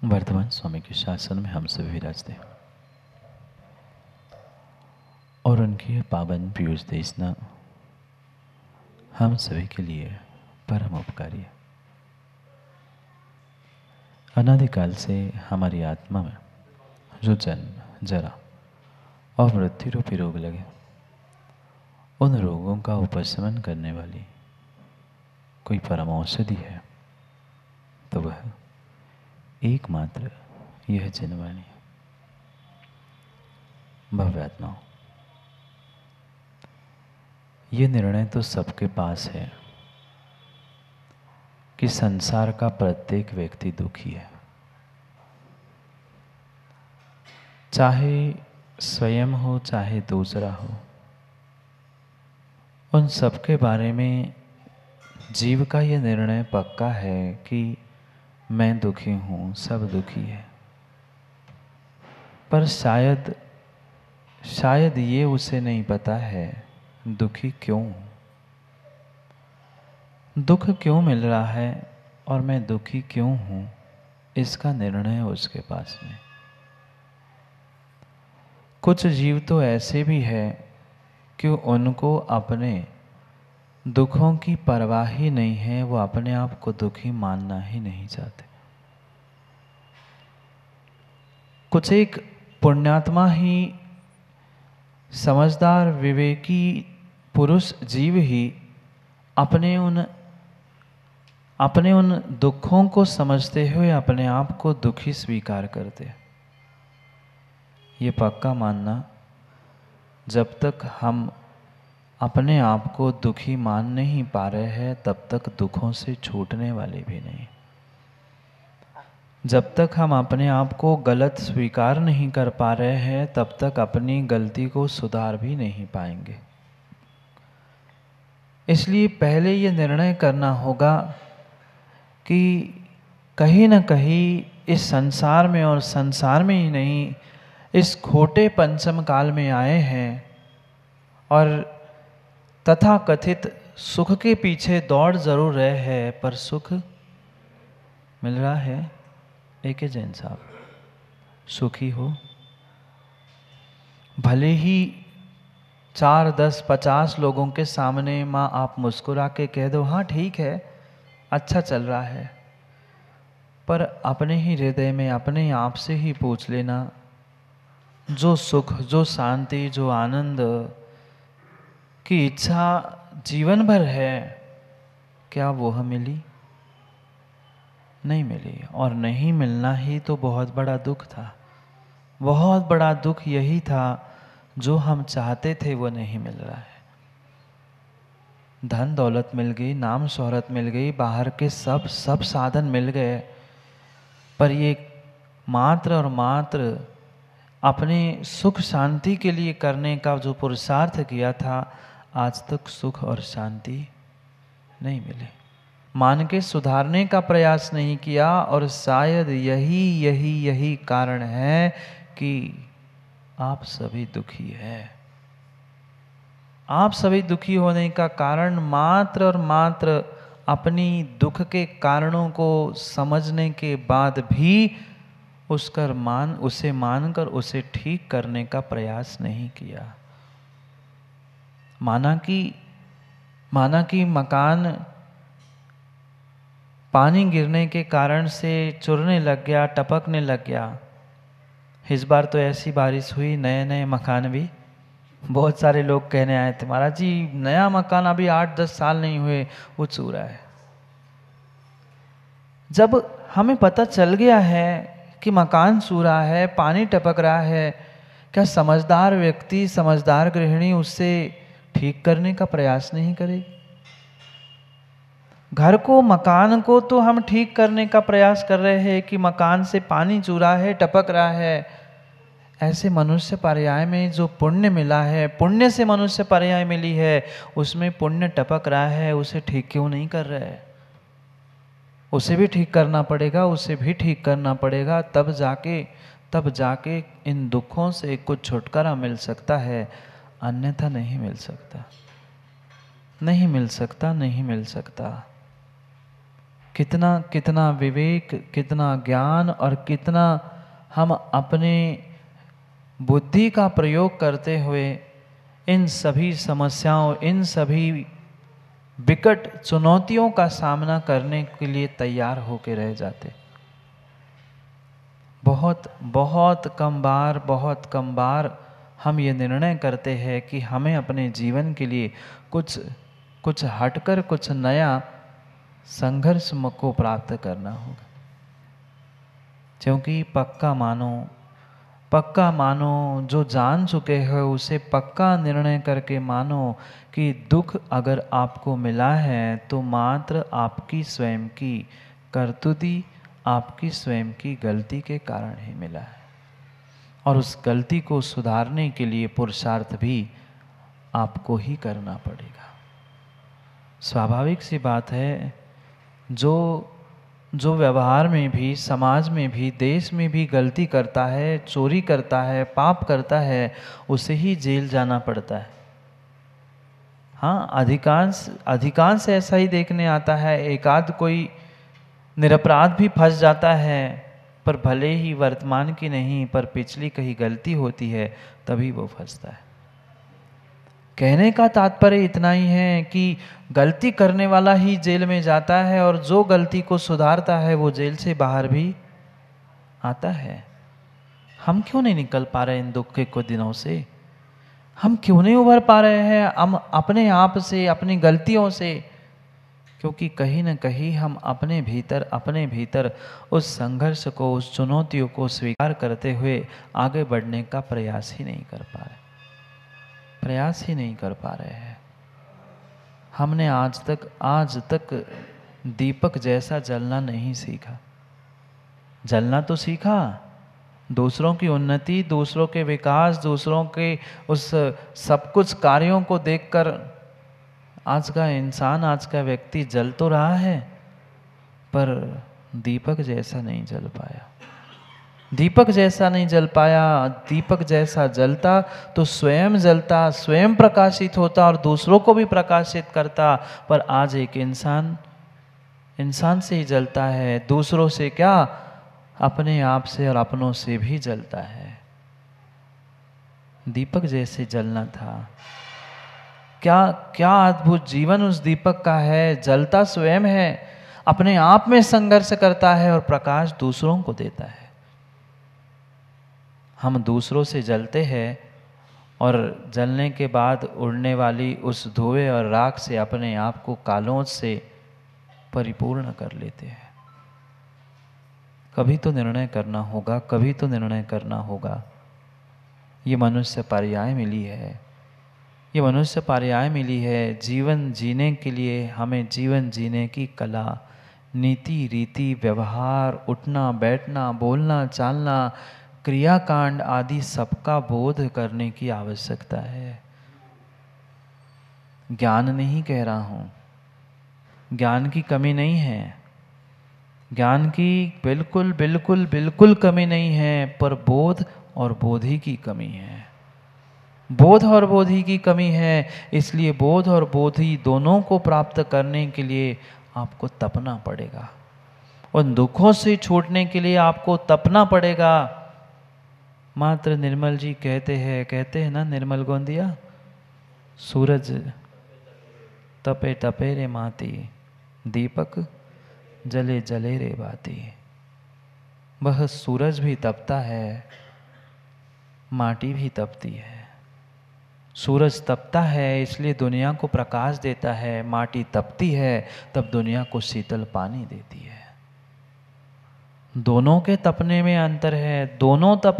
वर्तमान स्वामी के शासन में हम सभी विराजते हैं और उनकी पावन पीयूष देशना हम सभी के लिए परम उपकारी है। अनादिकाल से हमारी आत्मा में जो जन्म, जरा और मृत्यु रूपी रोग लगे, उन रोगों का उपशमन करने वाली कोई परम औषधि है तो वह एकमात्र यह जनवाणी है। भव्यात्माओं, ये निर्णय तो सबके पास है कि संसार का प्रत्येक व्यक्ति दुखी है, चाहे स्वयं हो चाहे दूसरा हो। उन सबके बारे में जीव का यह निर्णय पक्का है कि मैं दुखी हूँ, सब दुखी है। पर शायद ये उसे नहीं पता है दुखी क्यों, दुख क्यों मिल रहा है और मैं दुखी क्यों हूँ, इसका निर्णय उसके पास नहीं। कुछ जीव तो ऐसे भी है कि उनको अपने दुखों की परवाह ही नहीं है, वो अपने आप को दुखी मानना ही नहीं चाहते। कुछ एक पुण्यात्मा ही, समझदार विवेकी पुरुष जीव ही अपने उन दुखों को समझते हुए अपने आप को दुखी स्वीकार करते। ये पक्का मानना, जब तक हम अपने आप को दुखी मान नहीं पा रहे हैं तब तक दुखों से छूटने वाले भी नहीं। जब तक हम अपने आप को गलत स्वीकार नहीं कर पा रहे हैं तब तक अपनी गलती को सुधार भी नहीं पाएंगे। इसलिए पहले ये निर्णय करना होगा कि कहीं न कहीं इस संसार में, और संसार में ही नहीं, इस खोटे पंचम काल में आए हैं और तथा कथित सुख के पीछे दौड़ जरूर रहे हैं, पर सुख मिल रहा है। एक जैन साहब, सुखी हो, भले ही 4, 10, 50 लोगों के सामने माँ आप मुस्कुरा के कह दो हाँ ठीक है, अच्छा चल रहा है, पर अपने ही हृदय में अपने आप से ही पूछ लेना, जो सुख, जो शांति, जो आनंद की इच्छा जीवन भर है, क्या वह मिली? नहीं मिली। और नहीं मिलना ही तो बहुत बड़ा दुख था। बहुत बड़ा दुख यही था, जो हम चाहते थे वो नहीं मिल रहा है। धन दौलत मिल गई, नाम शोहरत मिल गई, बाहर के सब साधन मिल गए, पर ये मात्र और मात्र अपने सुख शांति के लिए करने का जो पुरुषार्थ किया था, आज तक सुख और शांति नहीं मिले। मान के सुधारने का प्रयास नहीं किया, और शायद यही कारण है कि आप सभी दुखी हैं। आप सभी दुखी होने का कारण मात्र और मात्र अपनी दुख के कारणों को समझने के बाद भी उसे मानकर उसे ठीक करने का प्रयास नहीं किया। माना कि मकान पानी गिरने के कारण से चुरने लग गया, टपकने लग गया। इस बार तो ऐसी बारिश हुई, नए मकान भी बहुत सारे लोग कहने आए थे, महाराज जी नया मकान अभी 8-10 साल नहीं हुए वो चूर रहा है। जब हमें पता चल गया है कि मकान चूर रहा है, पानी टपक रहा है, क्या समझदार व्यक्ति, समझदार गृहिणी उससे ठीक करने का प्रयास नहीं करेगी? घर को, मकान को तो हम ठीक करने का प्रयास कर रहे हैं कि मकान से पानी चूरा है, टपक रहा है। ऐसे मनुष्य पर्याय में जो पुण्य मिला है, पुण्य से मनुष्य पर्याय मिली है, उसमें पुण्य टपक रहा है, उसे ठीक क्यों नहीं कर रहे? उसे भी ठीक करना पड़ेगा, उसे भी ठीक करना पड़ेगा, तब जाके इन दुखों से कुछ छुटकारा मिल सकता है, अन्यथा नहीं मिल सकता, नहीं मिल सकता। कितना कितना विवेक, कितना ज्ञान और कितना हम अपने बुद्धि का प्रयोग करते हुए इन सभी समस्याओं, इन सभी विकट चुनौतियों का सामना करने के लिए तैयार होकर रह जाते। बहुत बहुत कम बार हम ये निर्णय करते हैं कि हमें अपने जीवन के लिए कुछ हटकर कुछ नया संघर्ष को प्राप्त करना होगा। क्योंकि पक्का मानो जो जान चुके हो उसे पक्का निर्णय करके मानो कि दुख अगर आपको मिला है तो मात्र आपकी स्वयं की करतुती, आपकी स्वयं की गलती के कारण ही मिला है। और उस गलती को सुधारने के लिए पुरुषार्थ भी आपको ही करना पड़ेगा। स्वाभाविक सी बात है, जो व्यवहार में भी, समाज में भी, देश में भी गलती करता है, चोरी करता है, पाप करता है, उसे ही जेल जाना पड़ता है। हाँ, अधिकांश ऐसा ही देखने आता है। एकाध कोई निरपराध भी फंस जाता है, पर भले ही वर्तमान की नहीं पर पिछली कहीं गलती होती है तभी वो फंसता है। कहने का तात्पर्य इतना ही है कि गलती करने वाला ही जेल में जाता है और जो गलती को सुधारता है वो जेल से बाहर भी आता है। हम क्यों नहीं निकल पा रहे इन दुख के कुछ दिनों से? हम क्यों नहीं उभर पा रहे हैं हम अपने आप से, अपनी गलतियों से? क्योंकि कहीं ना कहीं हम अपने भीतर उस संघर्ष को, उस चुनौतियों को स्वीकार करते हुए आगे बढ़ने का प्रयास ही नहीं कर पा रहे हैं। हमने आज तक दीपक जैसा जलना नहीं सीखा। जलना तो सीखा, दूसरों की उन्नति, दूसरों के विकास, दूसरों के उस सब कुछ कार्यों को देखकर आज का इंसान, आज का व्यक्ति जल तो रहा है, पर दीपक जैसा नहीं जल पाया। दीपक जैसा नहीं जल पाया। दीपक जैसा जलता तो स्वयं जलता, स्वयं प्रकाशित होता और दूसरों को भी प्रकाशित करता। पर आज एक इंसान से ही जलता है, दूसरों से क्या, अपने आप से और अपनों से भी जलता है। दीपक जैसे जलना था। क्या अद्भुत जीवन उस दीपक का है। जलता स्वयं है, अपने आप में संघर्ष करता है और प्रकाश दूसरों को देता है। हम दूसरों से जलते हैं और जलने के बाद उड़ने वाली उस धुएं और राख से अपने आप को कालोज से परिपूर्ण कर लेते हैं। कभी तो निर्णय करना होगा। ये मनुष्य पर्याय मिली है। जीवन जीने के लिए हमें जीवन जीने की कला, नीति, रीति, व्यवहार, उठना बैठना, बोलना चालना, क्रियाकांड आदि सबका बोध करने की आवश्यकता है। ज्ञान नहीं कह रहा हूँ, ज्ञान की कमी नहीं है, ज्ञान की बिल्कुल कमी नहीं है, पर बोध और बोधि की कमी है। बोध और बोधि की कमी है। इसलिए बोध और बोधि दोनों को प्राप्त करने के लिए आपको तपना पड़ेगा। उन दुखों से छूटने के लिए आपको तपना पड़ेगा। मात्र निर्मल जी कहते हैं ना, निर्मल गोंदिया, सूरज तपे तपे रे माती, दीपक जले जले रे बाती। वह सूरज भी तपता है, माटी भी तपती है। सूरज तपता है इसलिए दुनिया को प्रकाश देता है, माटी तपती है तब दुनिया को शीतल पानी देती है। दोनों के तपने में अंतर है। दोनों तप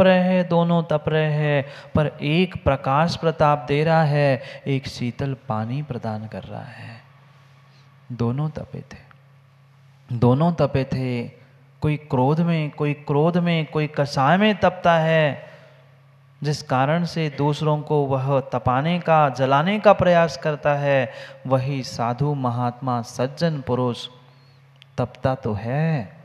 रहे हैं, पर एक प्रकाश प्रताप दे रहा है, एक शीतल पानी प्रदान कर रहा है। दोनों तपे थे। कोई क्रोध में, कोई कषाय में तपता है, जिस कारण से दूसरों को वह तपाने का, जलाने का प्रयास करता है। वही साधु, महात्मा, सज्जन पुरुष तपता तो है,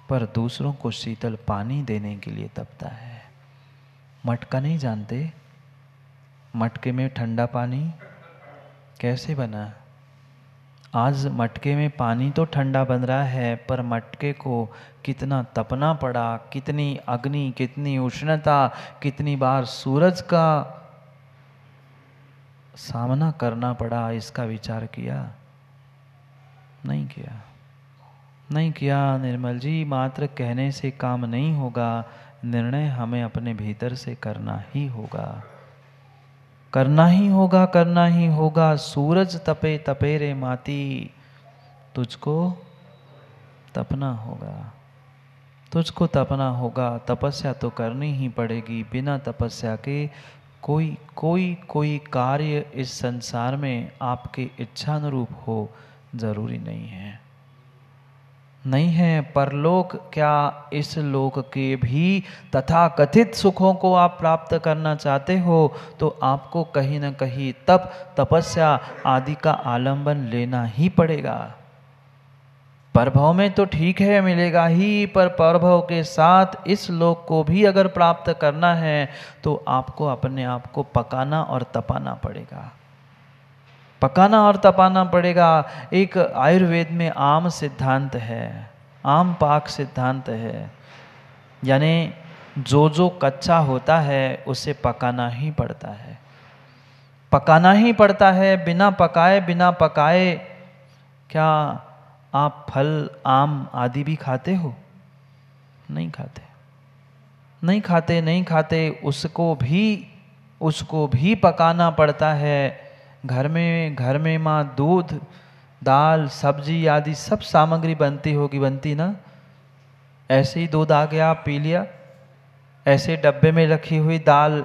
पर दूसरों को शीतल पानी देने के लिए तपता है। मटका नहीं जानते? मटके में ठंडा पानी कैसे बना? आज मटके में पानी तो ठंडा बन रहा है, पर मटके को कितना तपना पड़ा, कितनी अग्नि, कितनी उष्णता, कितनी बार सूरज का सामना करना पड़ा, इसका विचार किया? नहीं किया, नहीं किया। निर्मल जी, मात्र कहने से काम नहीं होगा, निर्णय हमें अपने भीतर से करना ही होगा, करना ही होगा, करना ही होगा। सूरज तपे तपे रे माती, तुझको तपना होगा, तुझको तपना होगा। तपस्या तो करनी ही पड़ेगी, बिना तपस्या के कोई कार्य इस संसार में आपके इच्छानुरूप हो जरूरी नहीं है, नहीं है। परलोक क्या, इस लोक के भी तथाकथित सुखों को आप प्राप्त करना चाहते हो तो आपको कहीं न कहीं तपस्या आदि का आलंबन लेना ही पड़ेगा। परभव में तो ठीक है, मिलेगा ही, पर परभव के साथ इस लोक को भी अगर प्राप्त करना है तो आपको अपने आप को पकाना और तपाना पड़ेगा, पकाना और तपाना पड़ेगा। एक आयुर्वेद में आम सिद्धांत है, आम पाक सिद्धांत है, यानी जो कच्चा होता है उसे पकाना ही पड़ता है, पकाना ही पड़ता है। बिना पकाए क्या आप फल आम आदि भी खाते हो? नहीं खाते, नहीं खाते, नहीं खाते। उसको भी पकाना पड़ता है। घर में माँ दूध, दाल, सब्जी आदि सब सामग्री बनती होगी, बनती ना? ऐसे ही दूध आ गया, आप पी लिया, ऐसे डब्बे में रखी हुई दाल,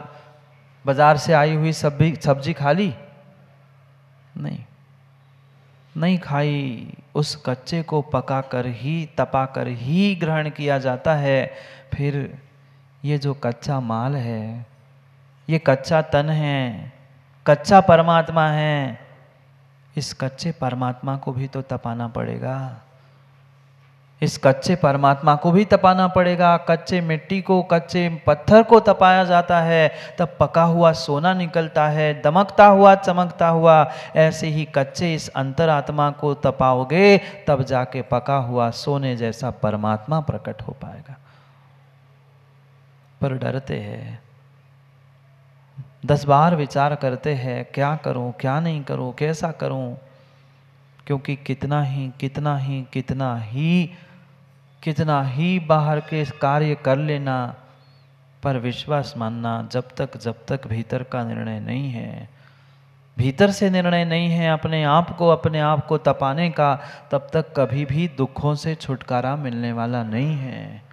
बाजार से आई हुई सब्जी खा ली? नहीं, नहीं खाई। उस कच्चे को पका कर ही, तपा कर ही ग्रहण किया जाता है। फिर ये जो कच्चा माल है, ये कच्चा तन है, कच्चा परमात्मा है, इस कच्चे परमात्मा को भी तो तपाना पड़ेगा, इस कच्चे परमात्मा को भी तपाना पड़ेगा। कच्चे मिट्टी को, कच्चे पत्थर को तपाया जाता है, तब पका हुआ सोना निकलता है, दमकता हुआ, चमकता हुआ। ऐसे ही कच्चे इस अंतरात्मा को तपाओगे, तब जाके पका हुआ सोने जैसा परमात्मा प्रकट हो पाएगा। पर डरते हैं, 10 बार विचार करते हैं, क्या करूं, क्या नहीं करूं, कैसा करूं, क्योंकि कितना ही बाहर के कार्य कर लेना, पर विश्वास मानना, जब तक भीतर का निर्णय नहीं है, भीतर से निर्णय नहीं है अपने आप को तपाने का, तब तक कभी भी दुखों से छुटकारा मिलने वाला नहीं है,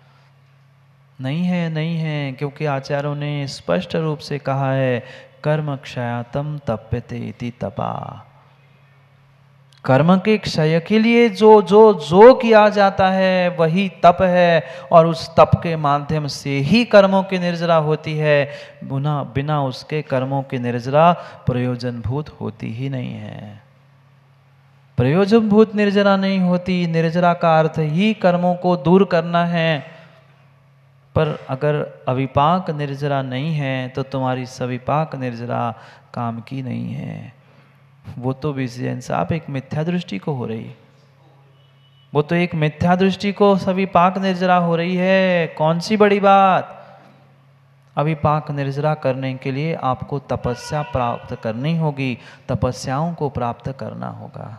नहीं है, नहीं है। क्योंकि आचार्यों ने स्पष्ट रूप से कहा है, कर्म क्षयातम तप्यते इति तपा। कर्म के क्षय के लिए जो किया जाता है वही तप है, और उस तप के माध्यम से ही कर्मों की निर्जरा होती है। बिना उसके कर्मों की निर्जरा प्रयोजनभूत होती ही नहीं है, प्रयोजनभूत निर्जरा नहीं होती। निर्जरा का अर्थ ही कर्मों को दूर करना है। पर अगर अविपाक निर्जरा नहीं है तो तुम्हारी सविपाक निर्जरा काम की नहीं है। वो तो विजयन साहब एक मिथ्या दृष्टि को हो रही है, वो तो एक मिथ्या दृष्टि को सविपाक निर्जरा हो रही है। कौन सी बड़ी बात? अविपाक निर्जरा करने के लिए आपको तपस्या प्राप्त करनी होगी, तपस्याओं को प्राप्त करना होगा।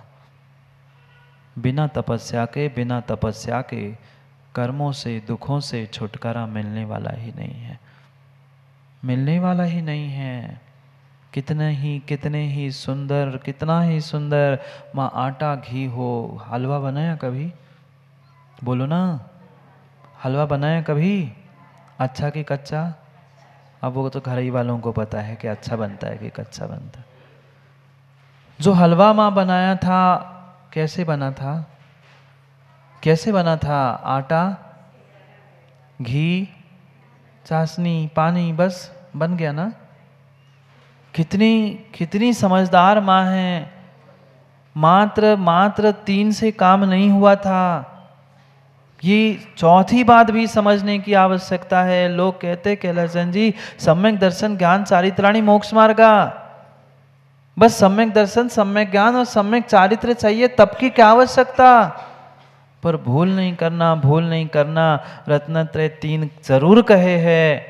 बिना तपस्या के कर्मों से, दुखों से छुटकारा मिलने वाला ही नहीं है, मिलने वाला ही नहीं है। कितने ही सुंदर, कितना ही सुंदर माँ आटा घी हो। हलवा बनाया कभी? बोलो ना, हलवा बनाया कभी? अच्छा कि कच्चा? अब वो तो घर ही वालों को पता है कि अच्छा बनता है कि कच्चा बनता है। जो हलवा माँ बनाया था, कैसे बना था? कैसे बना था? आटा, घी, चाशनी, पानी, बस बन गया ना? कितनी समझदार माँ है। मात्र 3 से काम नहीं हुआ था। ये चौथी बात भी समझने की आवश्यकता है। लोग कहते कैलासन जी, सम्यक दर्शन ज्ञान चारित्राणि मोक्ष मार्गा। बस सम्यक दर्शन, सम्यक ज्ञान और सम्यक चारित्र चाहिए, तप की क्या आवश्यकता। पर भूल नहीं करना, भूल नहीं करना। रत्नत्रय 3 जरूर कहे हैं,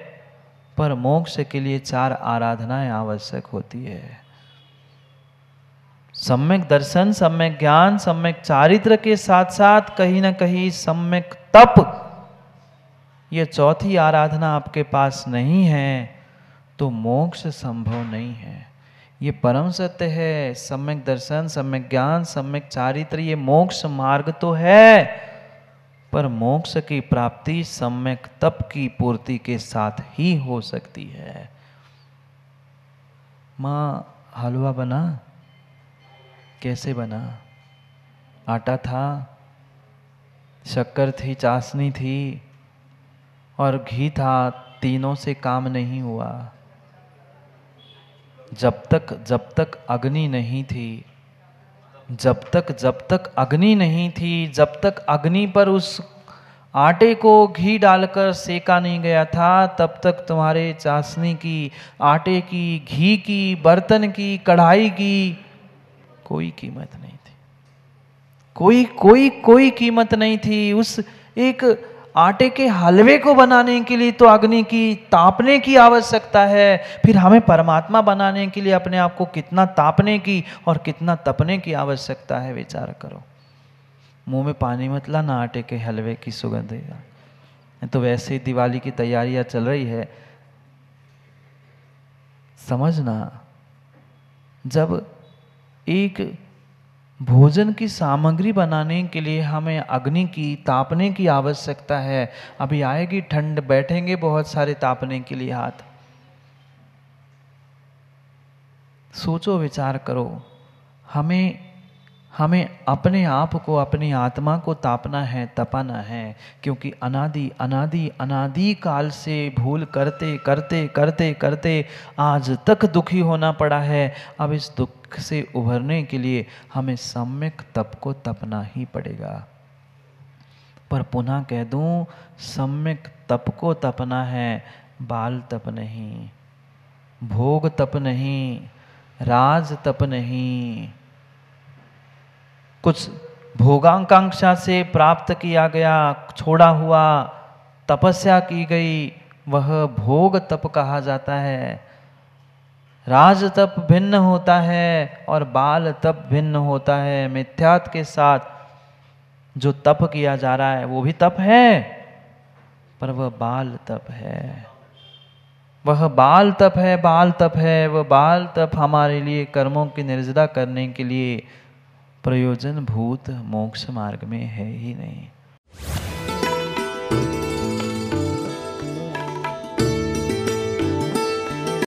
पर मोक्ष के लिए 4 आराधनाएं आवश्यक होती है। सम्यक दर्शन, सम्यक ज्ञान, सम्यक चारित्र के साथ साथ कहीं ना कहीं सम्यक तप, ये चौथी आराधना आपके पास नहीं है तो मोक्ष संभव नहीं है। ये परम सत्य है। सम्यक दर्शन, सम्यक ज्ञान, सम्यक चारित्र, ये मोक्ष मार्ग तो है, पर मोक्ष की प्राप्ति सम्यक तप की पूर्ति के साथ ही हो सकती है। माँ, हलवा बना? कैसे बना? आटा था, शक्कर थी, चाशनी थी और घी था, तीनों से काम नहीं हुआ। जब तक अग्नि नहीं थी, जब तक अग्नि नहीं थी, जब तक अग्नि पर उस आटे को घी डालकर सेका नहीं गया था, तब तक तुम्हारे चाशनी की, आटे की, घी की, बर्तन की, कढ़ाई की कोई कीमत नहीं थी। कोई कीमत नहीं थी। उस एक आटे के हलवे को बनाने के लिए तो अग्नि की, तापने की आवश्यकता है। फिर हमें परमात्मा बनाने के लिए अपने आप को कितना तापने की और कितना तपने की आवश्यकता है, विचार करो। मुंह में पानी मत लाना आटे के हलवे की सुगंध। तो वैसे ही दिवाली की तैयारियां चल रही है, समझना। जब एक भोजन की सामग्री बनाने के लिए हमें अग्नि की, तापने की आवश्यकता है। अभी आएगी ठंड, बैठेंगे बहुत सारे तापने के लिए हाथ। सोचो, विचार करो। हमें अपने आप को, अपनी आत्मा को तापना है, तपाना है, क्योंकि अनादि काल से भूल करते करते करते करते आज तक दुखी होना पड़ा है। अब इस दुख से उभरने के लिए हमें सम्यक तप को तपना ही पड़ेगा। पर पुनः कह दूं, सम्यक तप को तपना है, बाल तप नहीं, भोग तप नहीं, राज तप नहीं। कुछ भोगाकांक्षा से प्राप्त किया गया, छोड़ा हुआ, तपस्या की गई, वह भोग तप कहा जाता है। राज तप भिन्न होता है और बाल तप भिन्न होता है। मिथ्यात्व के साथ जो तप किया जा रहा है वो भी तप है, पर वह बाल तप है। वह बाल तप है, बाल तप है। वह बाल तप हमारे लिए कर्मों की निर्जरा करने के लिए प्रयोजन भूत मोक्ष मार्ग में है ही नहीं।